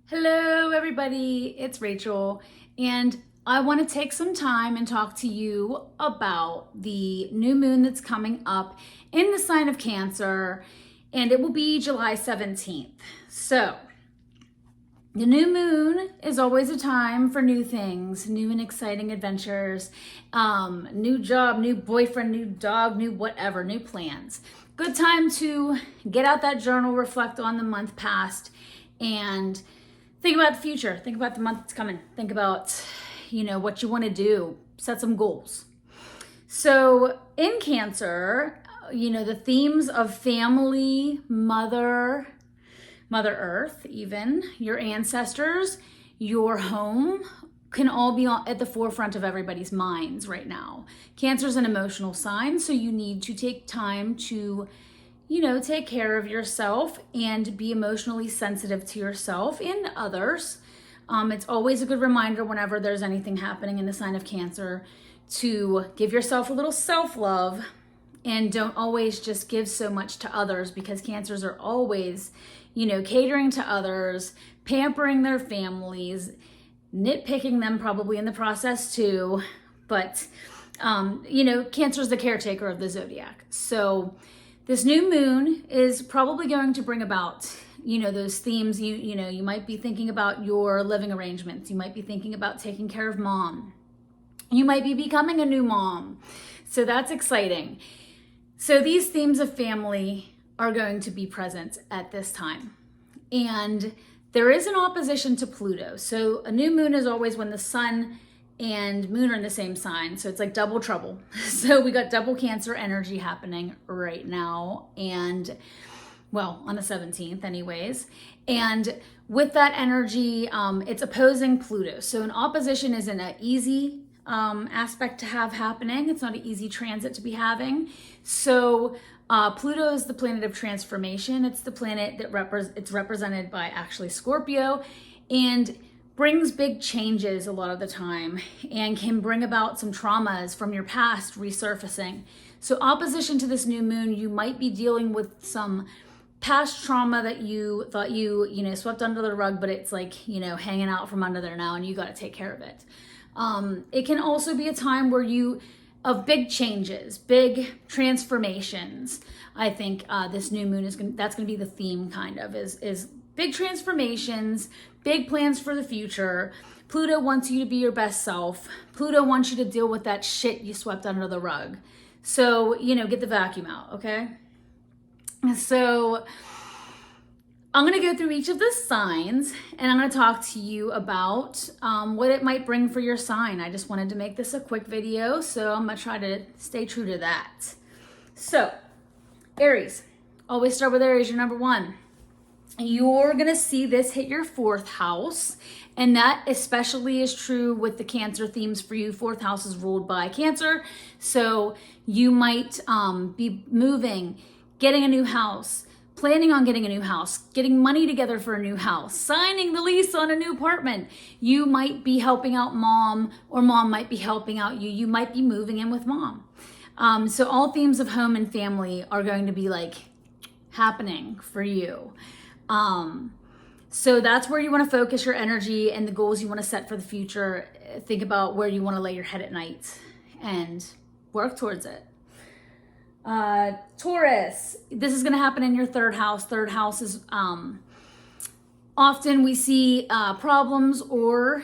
Hello, everybody. It's Rachel, and I want to take some time and talk to you about the new moon that's coming up in the sign of Cancer, and it will be July 17th. So, the new moon is always a time for new things, new and exciting adventures, new job, new boyfriend, new dog, new whatever, new plans. Good time to get out that journal, reflect on the month past, and think about the future. Think about the month that's coming. Think about, what you want to do. Set some goals. So in Cancer, the themes of family, Mother Earth, even your ancestors, your home can all be at the forefront of everybody's minds right now. Cancer is an emotional sign, so you need to take time to take care of yourself and be emotionally sensitive to yourself and others. It's always a good reminder whenever there's anything happening in the sign of Cancer to give yourself a little self-love and don't always just give so much to others, because Cancers are always, catering to others, pampering their families, nitpicking them probably in the process too. But, Cancer is the caretaker of the zodiac. So this new moon is probably going to bring about, those themes. You might be thinking about your living arrangements. You might be thinking about taking care of mom. You might be becoming a new mom. So that's exciting. So these themes of family are going to be present at this time. And there is an opposition to Pluto. So a new moon is always when the sun and moon are in the same sign. So it's like double trouble. So we got double Cancer energy happening right now. And on the 17th anyways. And with that energy, it's opposing Pluto. So an opposition isn't an easy aspect to have happening. It's not an easy transit to be having. So Pluto is the planet of transformation. It's the planet that it's represented by actually Scorpio, and brings big changes a lot of the time and can bring about some traumas from your past resurfacing. So opposition to this new moon, you might be dealing with some past trauma that you thought you swept under the rug, but it's like, hanging out from under there now, and you got to take care of it. It can also be a time of big changes, big transformations. I think this new moon that's going to be the theme, kind of, is big transformations, big plans for the future. Pluto wants you to be your best self. Pluto wants you to deal with that shit you swept under the rug. So, get the vacuum out, okay? So I'm going to go through each of the signs, and I'm going to talk to you about what it might bring for your sign. I just wanted to make this a quick video, so I'm going to try to stay true to that. So, Aries. Always start with Aries, your number one. You're going to see this hit your fourth house, and that especially is true with the Cancer themes for you. Fourth house is ruled by Cancer, so you might be moving, getting a new house, planning on getting a new house, getting money together for a new house, signing the lease on a new apartment. You might be helping out mom, or mom might be helping out you. You might be moving in with mom. So all themes of home and family are going to be happening for you. So that's where you want to focus your energy and the goals you want to set for the future. Think about where you want to lay your head at night and work towards it. Taurus, this is going to happen in your third house. Third house is, often we see, problems or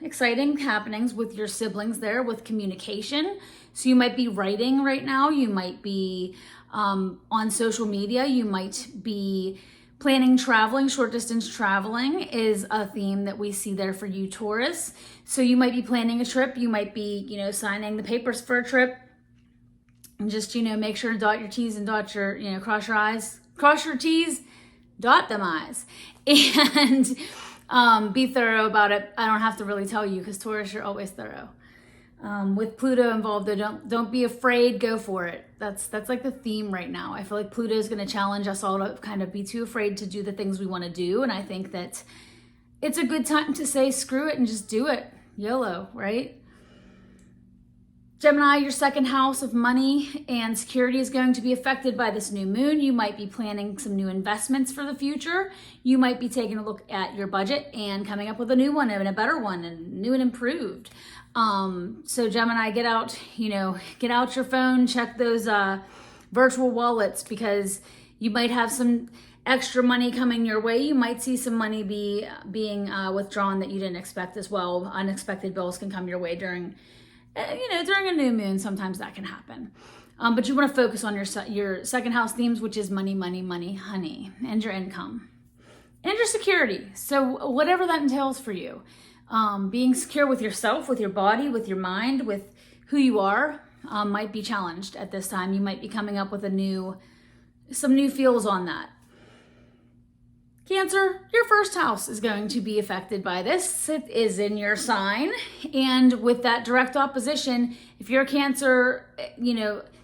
exciting happenings with your siblings there, with communication. So you might be writing right now. You might be, on social media. You might be planning traveling. Short distance traveling is a theme that we see there for you, Taurus. So you might be planning a trip. You might be, signing the papers for a trip. And just, make sure to dot your T's and cross your I's. Cross your T's, dot them I's. And be thorough about it. I don't have to really tell you, because Taurus, you're always thorough. With Pluto involved, though, don't be afraid, go for it. That's like the theme right now. I feel like Pluto is going to challenge us all to kind of be too afraid to do the things we want to do. And I think that it's a good time to say, screw it and just do it. YOLO, right? Gemini, your second house of money and security is going to be affected by this new moon. You might be planning some new investments for the future. You might be taking a look at your budget and coming up with a new one and a better one and new and improved. So Gemini, get out your phone, check those virtual wallets, because you might have some extra money coming your way. You might see some money being withdrawn that you didn't expect as well. Unexpected bills can come your way during a new moon. Sometimes that can happen. But you want to focus on your second house themes, which is money, money, money, honey, and your income and your security. So whatever that entails for you, being secure with yourself, with your body, with your mind, with who you are, might be challenged at this time. You might be coming up with some new feels on that. Cancer, your first house is going to be affected by this. It is in your sign. And with that direct opposition, if you're a Cancer,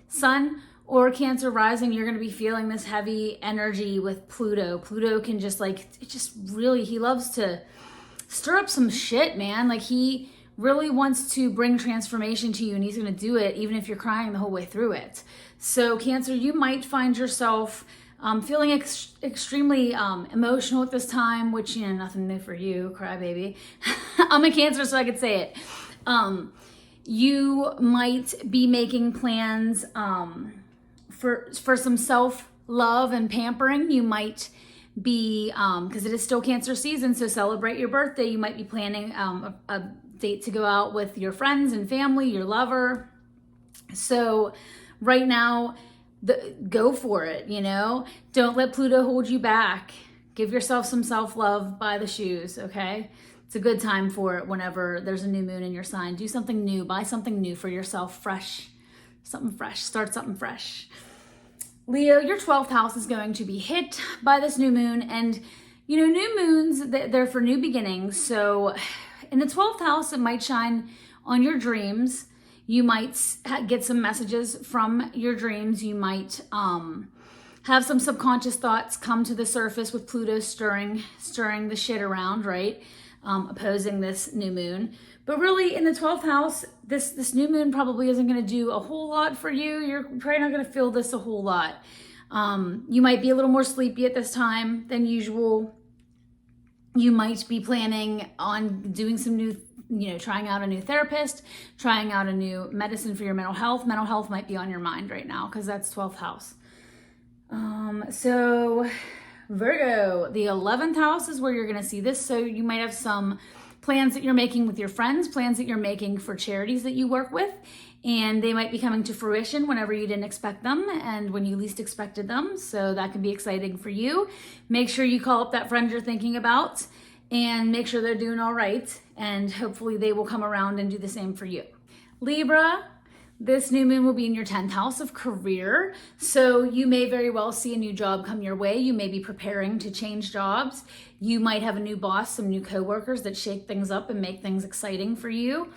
sun or Cancer rising, you're going to be feeling this heavy energy with Pluto. Pluto can he loves to stir up some shit, man. Like, he really wants to bring transformation to you, and he's going to do it even if you're crying the whole way through it. So Cancer, you might find yourself feeling extremely emotional at this time, which, nothing new for you, crybaby. I'm a Cancer, so I could say it. You might be making plans for some self-love and pampering. You might be, because it is still Cancer season, so celebrate your birthday. You might be planning a date to go out with your friends and family, your lover. So right now, go for it, Don't let Pluto hold you back. Give yourself some self-love by the shoes, okay? It's a good time for it whenever there's a new moon in your sign. Do something new. Buy something new for yourself, fresh. Something fresh. Start something fresh. Leo, your 12th house is going to be hit by this new moon. And, new moons, they're for new beginnings. So in the 12th house, it might shine on your dreams. You might get some messages from your dreams. You might have some subconscious thoughts come to the surface with Pluto stirring the shit around, right? Opposing this new moon. But really, in the 12th house, this new moon probably isn't going to do a whole lot for you. You're probably not going to feel this a whole lot. You might be a little more sleepy at this time than usual. You might be planning on doing some new, trying out a new therapist, trying out a new medicine for your mental health. Mental health might be on your mind right now because that's 12th house. So Virgo, the 11th house is where you're going to see this. So you might have some plans that you're making with your friends, plans that you're making for charities that you work with, and they might be coming to fruition whenever you didn't expect them and when you least expected them. So that can be exciting for you. Make sure you call up that friend you're thinking about and make sure they're doing all right, and hopefully they will come around and do the same for you. Libra, this new moon will be in your 10th house of career. So you may very well see a new job come your way. You may be preparing to change jobs. You might have a new boss, some new coworkers that shake things up and make things exciting for you.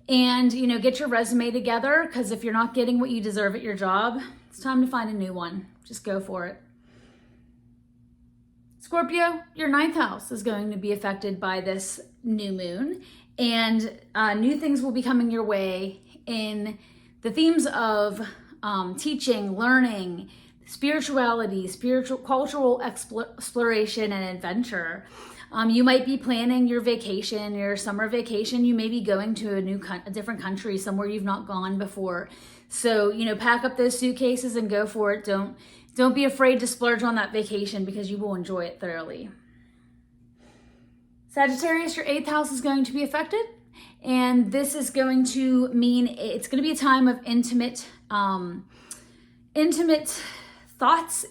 And, get your resume together, because if you're not getting what you deserve at your job, it's time to find a new one. Just go for it. Scorpio, your 9th house is going to be affected by this new moon, and new things will be coming your way in the themes of teaching, learning, spirituality, cultural exploration, and adventure. You might be planning your vacation, your summer vacation. You may be going to a different country, somewhere you've not gone before. So, pack up those suitcases and go for it. Don't be afraid to splurge on that vacation, because you will enjoy it thoroughly. Sagittarius, your 8th house is going to be affected. And this is going to mean it's going to be a time of intimate thoughts,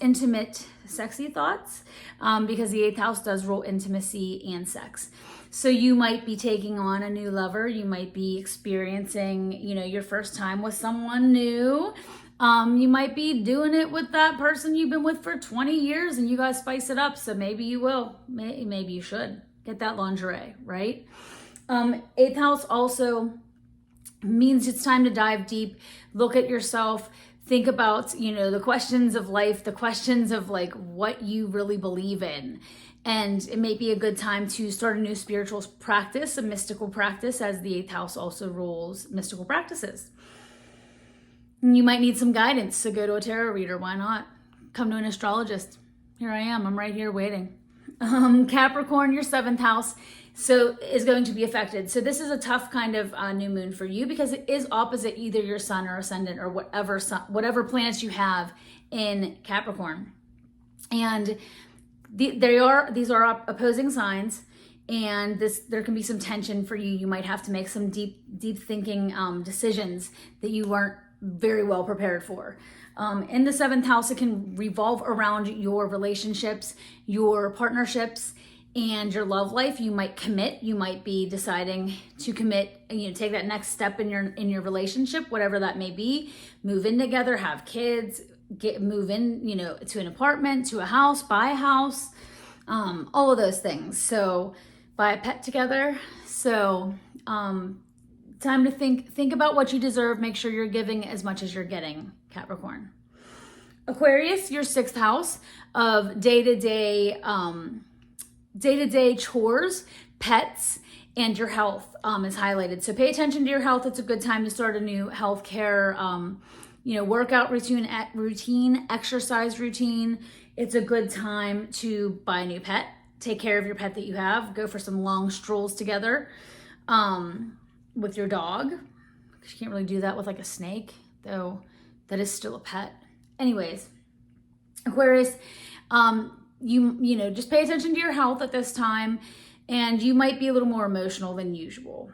sexy thoughts, because the 8th house does rule intimacy and sex. So you might be taking on a new lover. You might be experiencing, your first time with someone new. You might be doing it with that person you've been with for 20 years and you guys spice it up. So maybe you will, maybe you should get that lingerie, right? 8th house also means it's time to dive deep, look at yourself, think about, the questions of life, the questions of like what you really believe in. And it may be a good time to start a new spiritual practice, a mystical practice, as the 8th house also rules mystical practices. You might need some guidance, so go to a tarot reader. Why not? Come to an astrologist. Here I am. I'm right here waiting. Capricorn, your 7th house, so is going to be affected. So this is a tough kind of new moon for you because it is opposite either your sun or ascendant or whatever planets you have in Capricorn. And these are opposing signs, and there can be some tension for you. You might have to make some deep thinking decisions that you weren't very well prepared for. In the 7th house, it can revolve around your relationships, your partnerships, and your love life. You might commit. You might be deciding to commit, take that next step in your relationship, whatever that may be. Move in together, have kids, move in, to an apartment, to a house, buy a house, all of those things. So buy a pet together. So time to think about what you deserve. Make sure you're giving as much as you're getting, Capricorn. Aquarius, your 6th house of day-to-day chores, pets, and your health is highlighted. So pay attention to your health. It's a good time to start a new healthcare, workout routine, exercise routine. It's a good time to buy a new pet. Take care of your pet that you have. Go for some long strolls together with your dog. You can't really do that with like a snake, though that is still a pet. Anyways, Aquarius, just pay attention to your health at this time, and you might be a little more emotional than usual.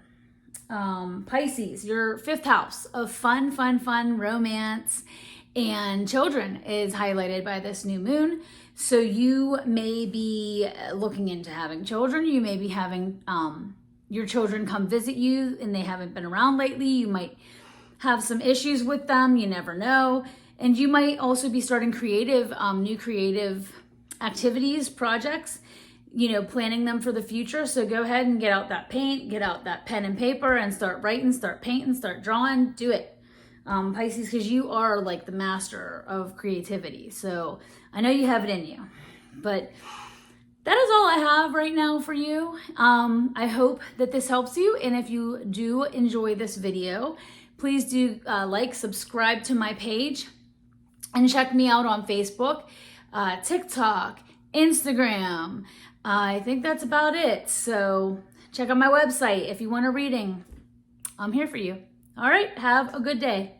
Pisces, your 5th house of fun, romance, and children is highlighted by this new moon. So you may be looking into having children. You may be having your children come visit you and they haven't been around lately. You might have some issues with them. You never know. And you might also be starting new creative activities, projects, planning them for the future. So go ahead and get out that paint, get out that pen and paper, and start writing, start painting, start drawing. Do it, Pisces, because you are like the master of creativity. So I know you have it in you. But that is all I have right now for you. I hope that this helps you. And if you do enjoy this video, please do subscribe to my page, and check me out on Facebook, TikTok, Instagram. I think that's about it. So check out my website if you want a reading. I'm here for you. All right, have a good day.